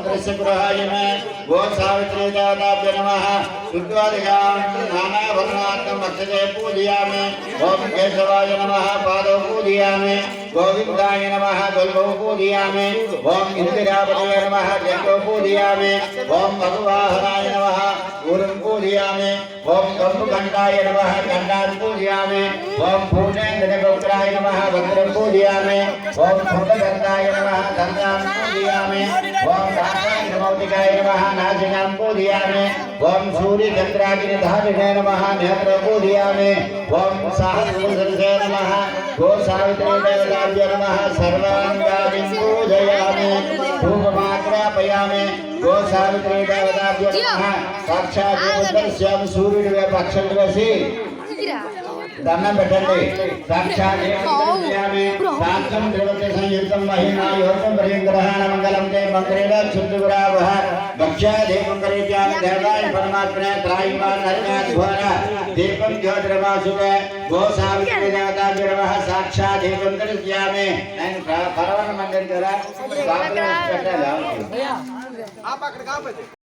रुद्रस्य गृहाय नमः गो सावित्री देवताभ्यो नमः शुद्ध्वादिगां नानावर्णार्थं वक्षसे पूजयामि ओम केशवाय नमः पादौ पूजयामि गोविंदाय नमः गल्भौ पूजयामि ओम इंदिरापतये नमः जगौ पूजयामि ओम भगवाहनाय नमः ऊरुं पूजयामि ओम कंबुघंटाय नमः घंटां पूजयामि ओम पूर्णेन्द्रगोत्राय नमः वज्रं पूजयामि ओम फुटगंधाय नमः गंधां पूजयामि ओम नारायणमौलिकाय नमः नासिकां पूजयामि ओम सूर्यचंद्राग्निधारिणे नमः नेत्रं पूजयामि ओम सहस्रवदने नमः गो सावित्री देवताभ्यो नमः सर्वाङ्गानि पूजयामि धूपमाग्रापयामि गो सावित्री देवताभ्यो नमः साक्षात् उदर्श्याम सूर्युడివే పక్షులు వేసి దండం పెట్టండి సాక్షాత్ దేవతాభ్యామి సాక్షం ద్రవతే సంయుక్తం మహిమా యోగం పరిగ్రహణ మంగళం తే మంత్రేణ చుద్దురావహ భక్ష్యాదే మంగళేజ్ఞాన దేవాయ పరమాత్మనే త్రాయిమాన్ హరినాథ్ ఘోర దీపం జ్యోతిర్మాసువే గో సావిత్రి దేవతాభ్యో నమః సాక్షాత్ దీపం దర్శయామి నేను పరవన మందిరం కదా పెట్టాలా